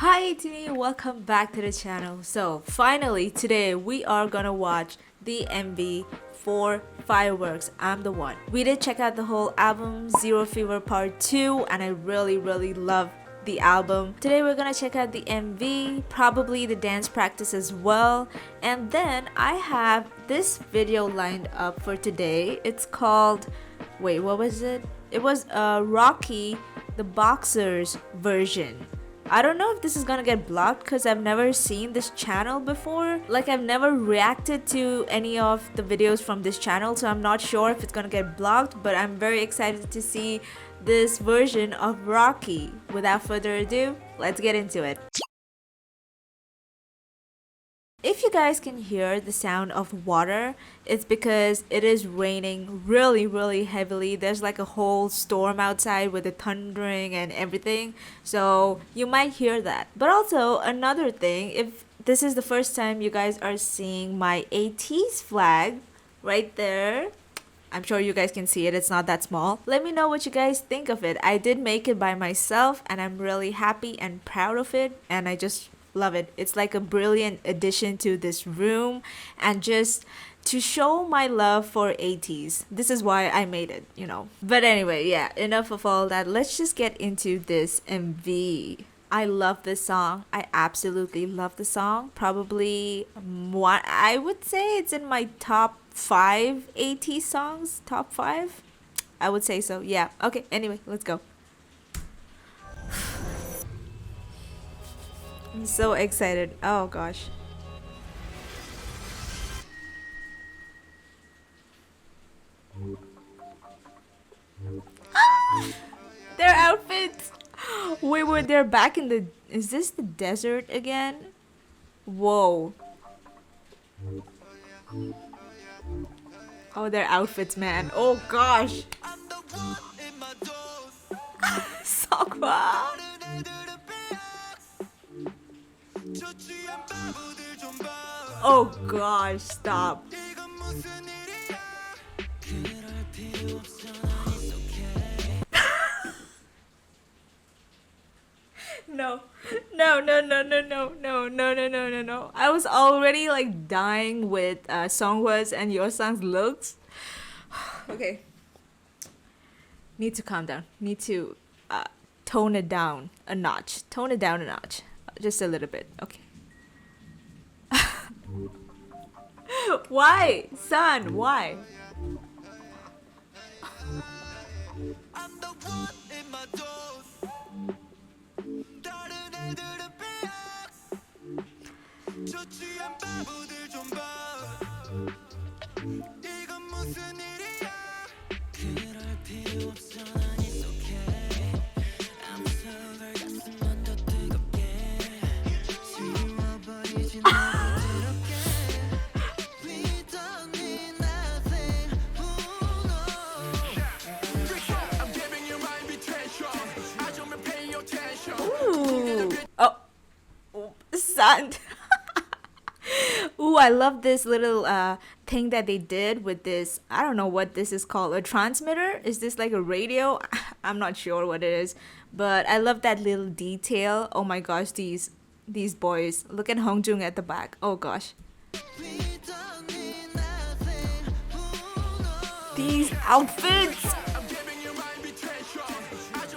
Hi Timmy, welcome back to the channel. So finally today we are gonna watch the MV for Fireworks I'm the One. We did check out the whole album Zero Fever Part 2 and I really love the album. Today we're gonna check out the MV, probably the dance practice as well, and then I have this video lined up for today. It's called, wait, what was it? It was Rocky the Boxer's version. I don't know if this is gonna get blocked because I've never seen this channel before. Like, I've never reacted to any of the videos from this channel, so I'm not sure if it's gonna get blocked, but I'm very excited to see this version of Rocky. Without further ado, let's get into it. If you guys can hear the sound of water, it's because it is raining really heavily. There's like a whole storm outside with the thundering and everything, so you might hear that. But also another thing, if this is the first time you guys are seeing my ATEEZ flag right there, I'm sure you guys can see it, it's not that small. Let me know what you guys think of it. I did make it by myself and I'm really happy and proud of it, and I just love it. It's like a brilliant addition to this room, and just to show my love for ATEEZ. This is why I made it, you know. But anyway, yeah, enough of all that. Let's just get into this MV. I love this song. I absolutely love the song. Probably one, I would say it's in my top 5 ATEEZ songs. Top 5? I would say so. Yeah. Okay, anyway, let's go. I'm so excited. Oh gosh. Their outfits. Wait, they're back in the... Is this the desert again? Whoa. Oh, their outfits, man. Oh gosh. Sakwa. Oh gosh, stop. No. No. I was already like dying with Songhwa's and your song's looks. Okay. Need to calm down. Need to tone it down a notch. Tone it down a notch. Just a little bit. Okay. Why? Son, why? Ooh. Oh, son. Ooh, I love this little thing that they did with this. I don't know what this is called. A transmitter? Is this like a radio? I'm not sure what it is, but I love that little detail. Oh my gosh, these boys. Look at Hongjung at the back. Oh gosh. These outfits.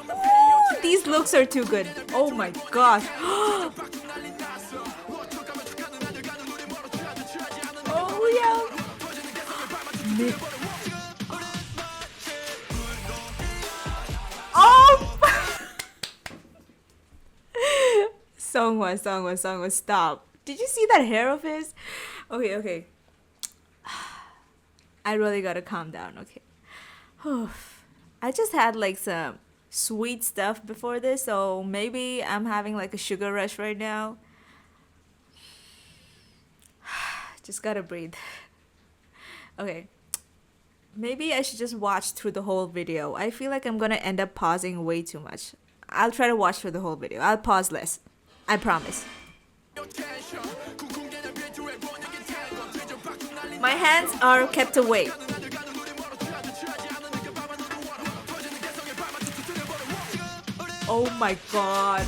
Ooh, these looks are too good. Oh my gosh. Oh yeah. Oh. Songhwa, stop. Did you see that hair of his? Okay. I really gotta calm down, okay. I just had like some sweet stuff before this, so maybe I'm having like a sugar rush right now. Just gotta breathe. Okay. Maybe I should just watch through the whole video. I feel like I'm gonna end up pausing way too much. I'll try to watch through the whole video. I'll pause less. I promise. My hands are kept away. Oh my god.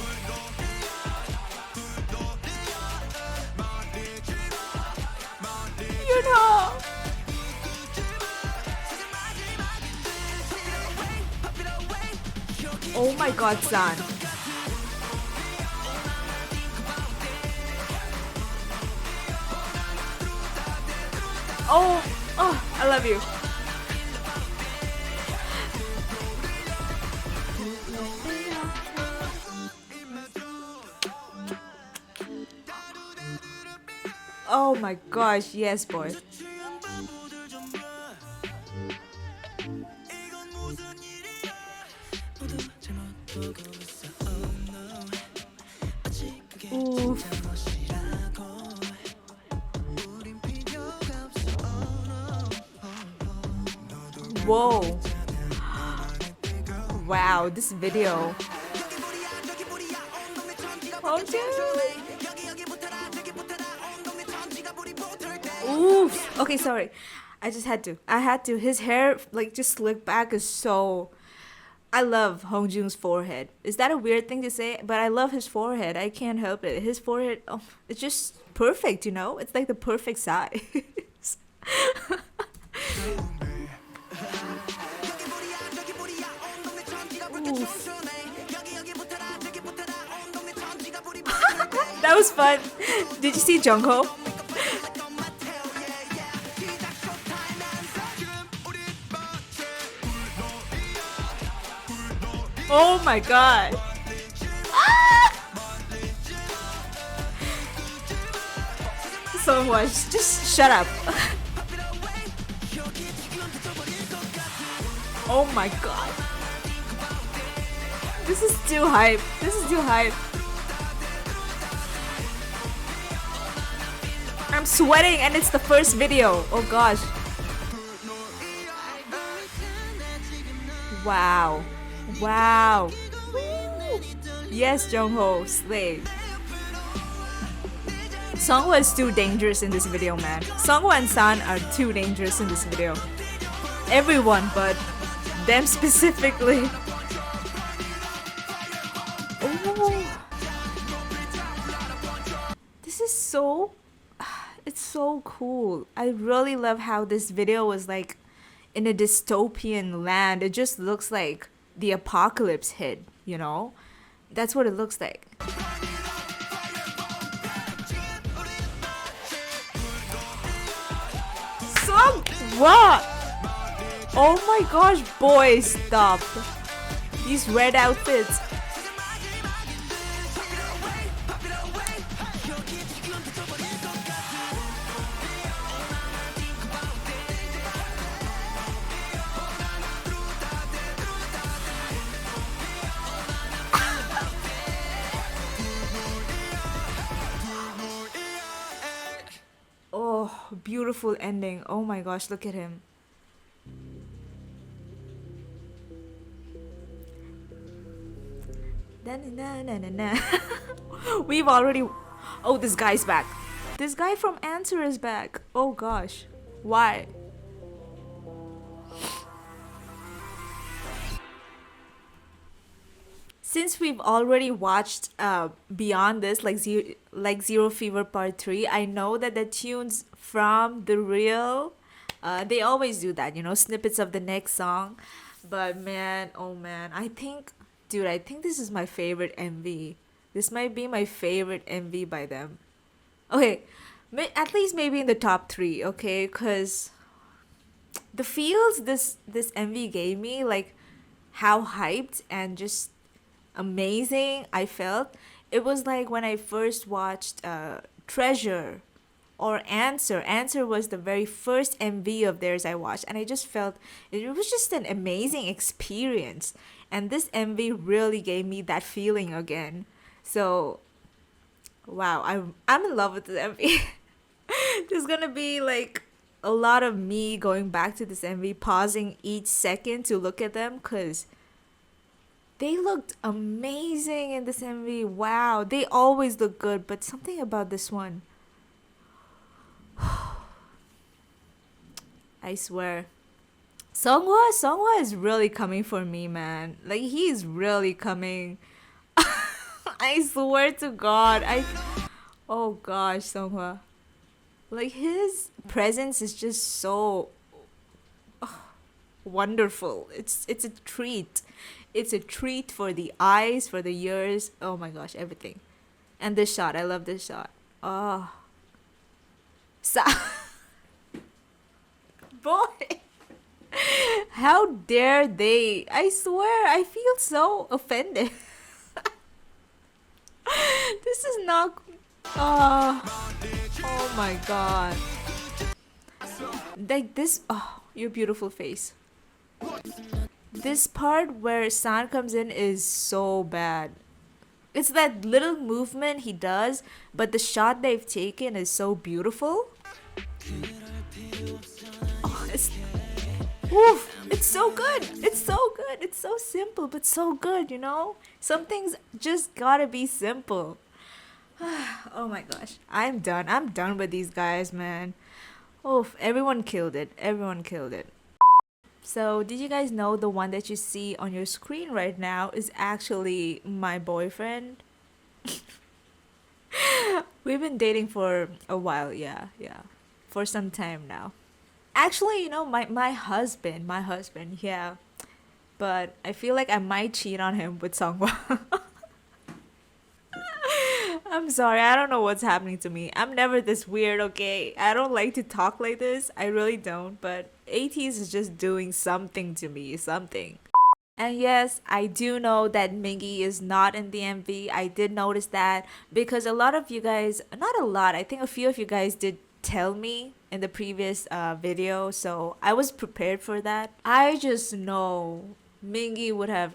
You know. Oh my god, son. Oh, oh, I love you. Oh my gosh, yes, boy. Oof. Whoa. Wow, this video. Oh, oof. Okay, sorry. I just had to. I had to. His hair, like, just slicked back is so. I love Hongjoong's forehead. Is that a weird thing to say? But I love his forehead. I can't help it. His forehead, oh, it's just perfect, you know? It's like the perfect size. That was fun. Did you see Jungho? Oh my god. Ah! So much. Just shut up. Oh my god. This is too hype. This is too hype. I'm sweating and it's the first video. Oh gosh. Wow. Wow. Woo. Yes, Jungho, slay. Songhwa is too dangerous in this video, man. Songhwa and San are too dangerous in this video. Everyone, but them specifically. Oh. This is so... It's so cool. I really love how this video was like in a dystopian land. It just looks like the apocalypse hit, you know? That's what it looks like. Some what? Oh my gosh, boys, stop. These red outfits. Oh, beautiful ending. Oh my gosh, look at him. Na, na, na, na, na. We've already... Oh, this guy's back. This guy from Answer is back. Oh gosh. Why? Since we've already watched beyond this, like Zero Fever Part 3, I know that the tunes from the real, they always do that, you know, snippets of the next song. But man, oh man, I think this is my favorite MV. This might be my favorite MV by them. Okay, at least maybe in the top 3, okay? Because the feels this MV gave me, like how hyped and just amazing I felt. It was like when I first watched Treasure or Answer. Answer was the very first MV of theirs I watched, and I just felt it was just an amazing experience. And this MV really gave me that feeling again. So, wow, I'm in love with this MV. There's gonna be like a lot of me going back to this MV, pausing each second to look at them, because they looked amazing in this MV. Wow, they always look good, but something about this one. I swear. Songhwa is really coming for me, man. Like, he's really coming. I swear to God. Oh gosh, Songhwa. Like his presence is just so wonderful. It's a treat. It's a treat for the eyes, for the ears. Oh my gosh, everything. And this shot, I love this shot. Oh, boy, how dare they? I swear, I feel so offended. This is not. Oh, oh my god. Like this. Oh, your beautiful face. This part where San comes in is so bad. It's that little movement he does, but the shot they've taken is so beautiful. Oh, it's so good. It's so good. It's so simple, but so good, you know? Some things just gotta be simple. Oh my gosh. I'm done. I'm done with these guys, man. Oh, everyone killed it. Everyone killed it. So, did you guys know the one that you see on your screen right now is actually my boyfriend? We've been dating for a while, yeah, yeah. For some time now. Actually, you know, my husband, yeah. But I feel like I might cheat on him with Songhwa. I'm sorry, I don't know what's happening to me. I'm never this weird, okay? I don't like to talk like this. I really don't, but ATEEZ is just doing something to me, something. And yes, I do know that Mingy is not in the MV. I did notice that because a lot of you guys, not a lot, I think a few of you guys did tell me in the previous video, so I was prepared for that. I just know Mingy would have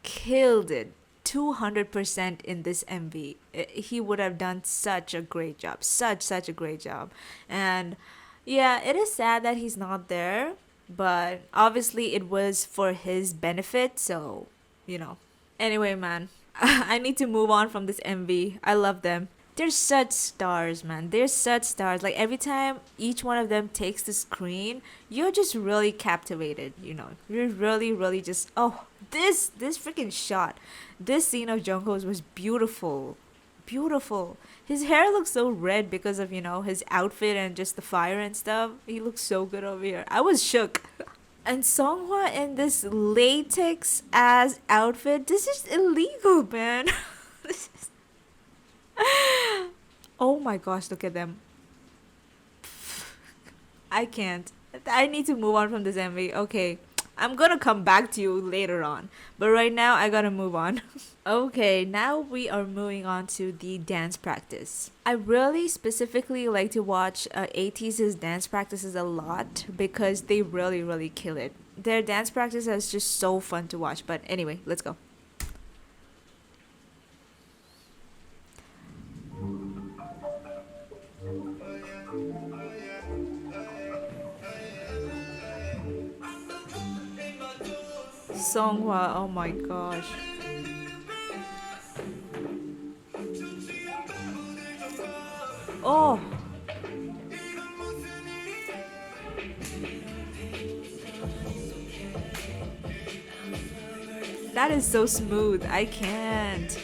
killed it 200% in this MV. He would have done such a great job, such a great job. And yeah, it is sad that he's not there, but obviously it was for his benefit, so you know. Anyway, man, I need to move on from this MV. I love them. They're such stars, man. They're such stars. Like every time each one of them takes the screen, you're just really captivated, you know. You're really just this freaking shot. This scene of Jungkook's was beautiful. Beautiful. His hair looks so red because of, you know, his outfit and just the fire and stuff. He looks so good over here. I was shook. And Songhwa in this latex ass outfit, this is illegal, man. This is oh my gosh, look at them. I can't. I need to move on from this MV. Okay. I'm gonna come back to you later on. But right now, I gotta move on. Okay, now we are moving on to the dance practice. I really specifically like to watch ATEEZ's dance practices a lot because they really kill it. Their dance practice is just so fun to watch. But anyway, let's go. Songhwa, oh my gosh. Oh, that is so smooth. I can't.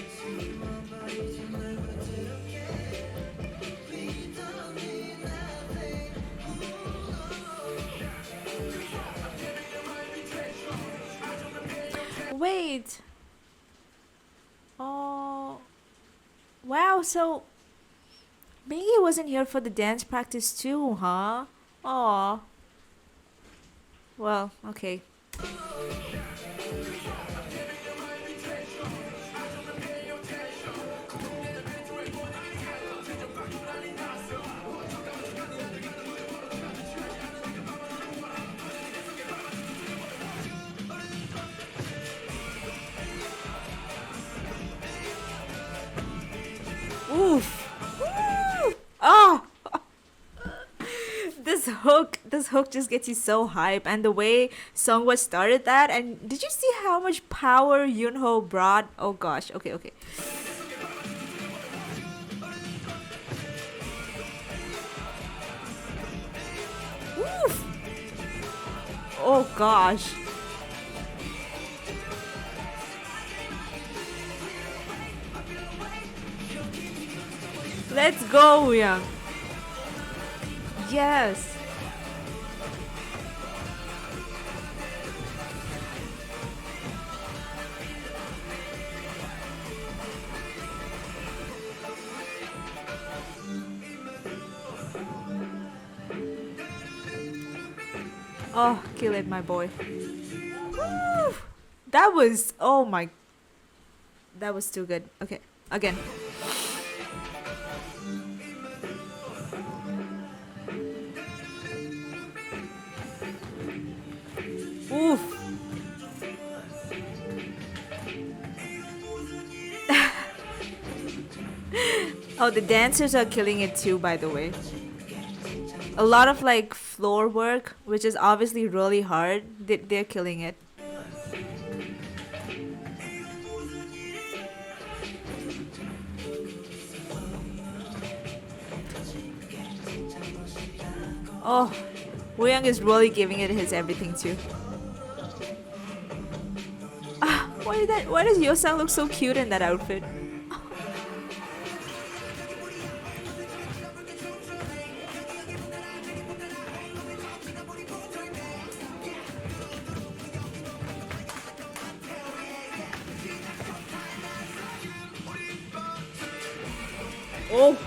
Wait. Oh, wow. So Mingy wasn't here for the dance practice too, huh? Oh, well, okay. Oof. Woo! Oh, this hook just gets you so hype, and the way Songwa started that, and did you see how much power Yunho brought? Oh gosh. Okay. Oof. Oh gosh. Let's go, Young. Yes. Oh, kill it, my boy. Woo! That was, oh my, that was too good. Okay, again. Oof. Oh, the dancers are killing it too, by the way. A lot of like floor work, which is obviously really hard. They're killing it. Oh, Wooyoung is really giving it his everything too. Ah, why does Yosang look so cute in that outfit?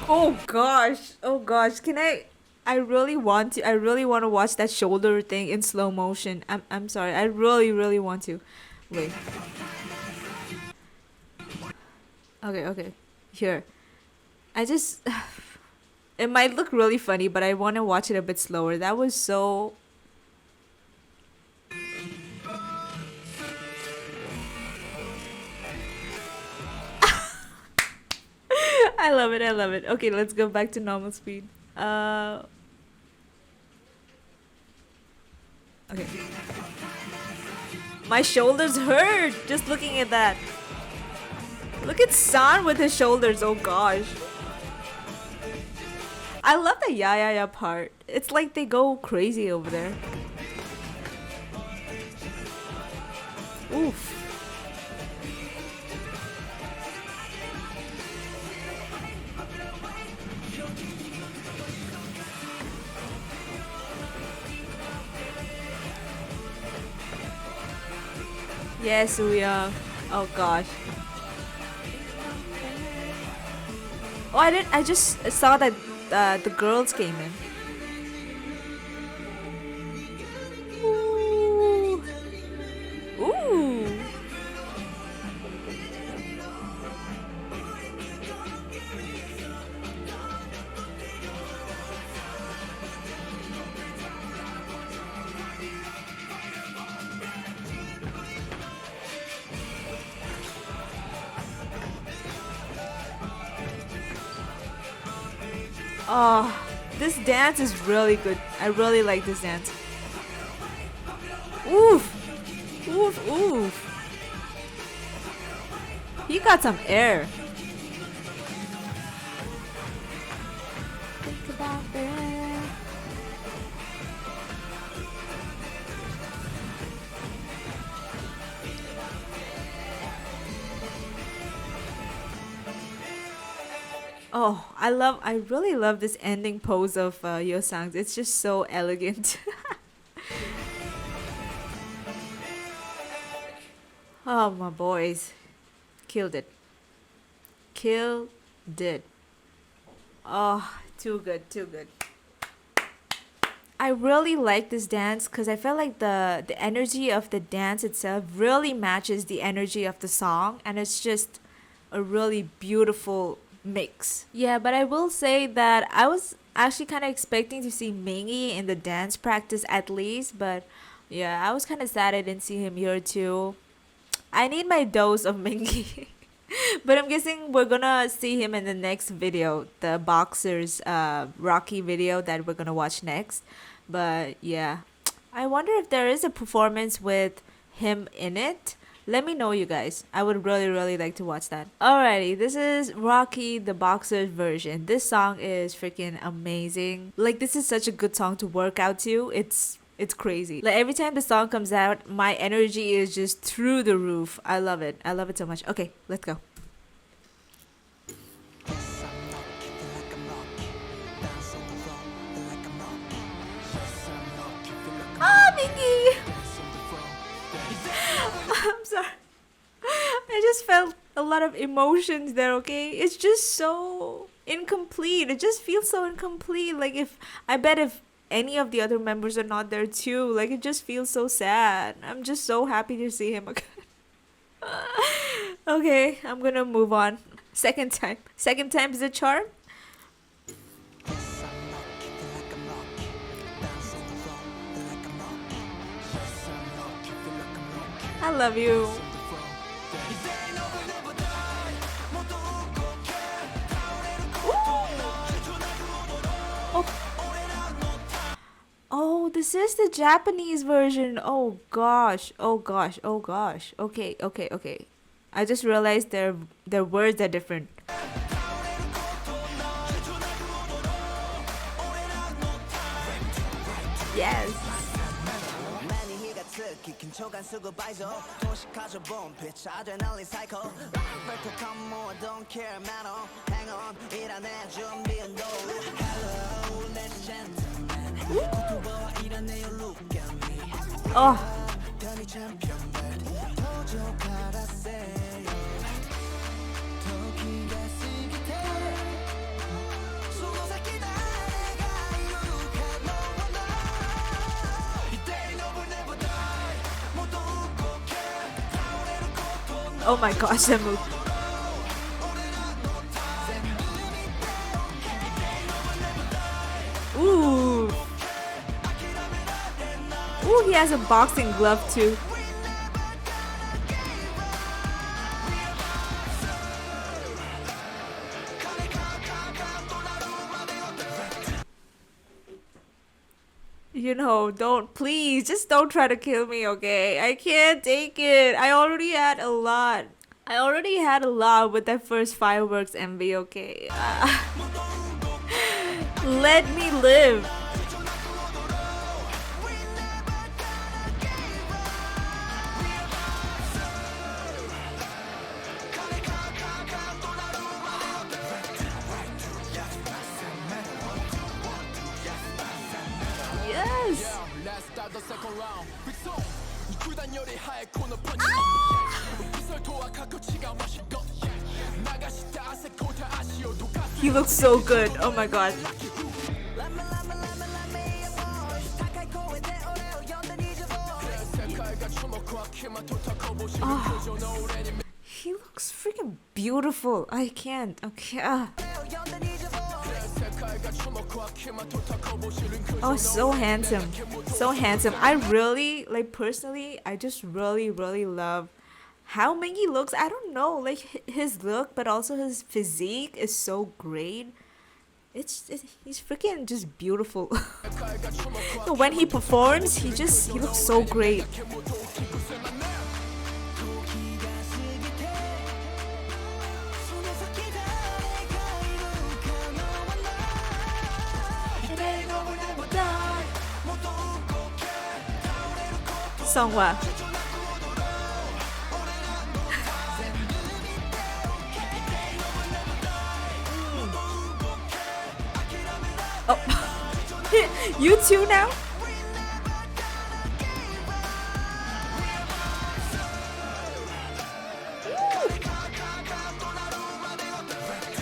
Oh gosh. Oh gosh. Can I really want to watch that shoulder thing in slow motion. I'm sorry. I really want to. Wait. Okay. Here. I just it might look really funny, but I want to watch it a bit slower. That was so I love it. I love it. Okay, let's go back to normal speed. Okay. My shoulders hurt just looking at that. Look at San with his shoulders. Oh gosh. I love the ya part. It's like they go crazy over there. Oof. Yes, we are. Oh gosh. Oh, I didn't. I just saw that the girls came in. Ooh. Ooh. Oh, this dance is really good. I really like this dance. Oof. Oof. He got some air. Think about it. Oh, I really love this ending pose of Yosang's. It's just so elegant. Oh, my boys. Killed it. Killed it. Oh, too good, too good. I really like this dance because I felt like the energy of the dance itself really matches the energy of the song, and it's just a really beautiful mix. Yeah, but I will say that I was actually kind of expecting to see Mingy in the dance practice at least, but yeah, I was kind of sad I didn't see him here too. I need my dose of Mingy. But I'm guessing we're gonna see him in the next video, the boxers Rocky video that we're gonna watch next. But yeah, I wonder if there is a performance with him in it. Let me know, you guys. I would really like to watch that. Alrighty, this is Rocky the Boxer's version. This song is freaking amazing. Like, this is such a good song to work out to. It's crazy. Like, every time the song comes out, my energy is just through the roof. I love it. I love it so much. Okay, let's go. I'm sorry. I just felt a lot of emotions there, okay? It's just so incomplete. It just feels so incomplete. Like, if I bet if any of the other members are not there too, like, it just feels so sad. I'm just so happy to see him again. Okay, I'm gonna move on. Second time. Second time is a charm. I love you. Oh. Oh, this is the Japanese version. Oh gosh. Oh gosh. Oh gosh. Okay, okay, okay. I just realized their words are different. Yes. Oh. Oh my gosh, that move. Ooh. Ooh, he has a boxing glove too. You know, just don't try to kill me, okay? I can't take it. I already had a lot. With that first Fireworks MV, okay? Let me live. Yes. He looks so good. Oh my god. Oh, he looks freaking beautiful. I can't. Okay. Oh, so handsome. So handsome. I really, like, personally, I just really, really love how Mingy looks. I don't know, like, his look, but also his physique is so great. He's freaking just beautiful. When he performs, he looks so great. Songhwa. Oh, you too now?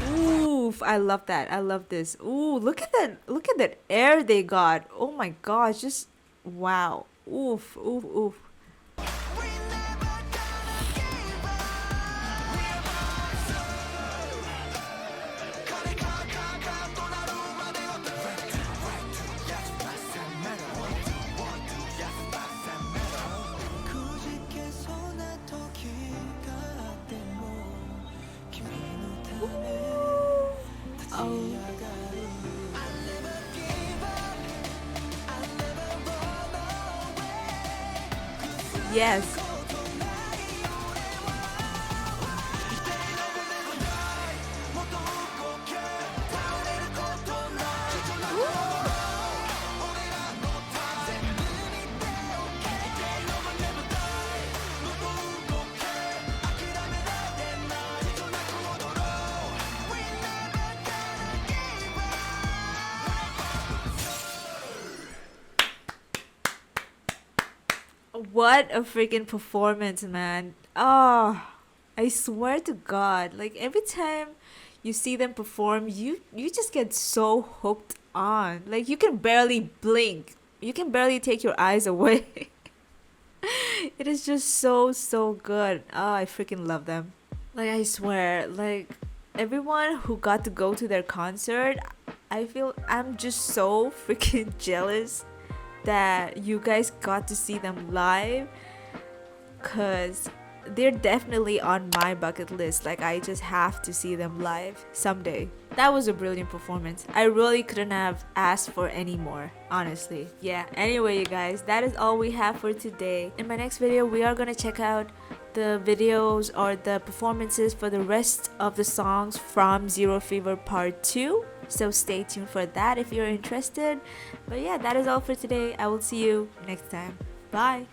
Oof, I love that. I love this. Ooh, look at that. Look at that air they got. Oh my gosh, just wow. Oof, oof, oof. Yes. what a freaking performance, man. Oh, I swear to God, like every time you see them perform, you just get so hooked on. Like you can barely blink. You can barely take your eyes away. It is just so good. Oh, I freaking love them. Like I swear, like everyone who got to go to their concert, I feel I'm just so freaking jealous that you guys got to see them live, cuz they're definitely on my bucket list. Like I just have to see them live someday. That was a brilliant performance. I really couldn't have asked for any more, honestly. Yeah, anyway you guys, that is all we have for today. In my next video, we are gonna check out the videos or the performances for the rest of the songs from Zero Fever Part 2. So stay tuned for that if you're interested. But yeah, that is all for today. I will see you next time. Bye!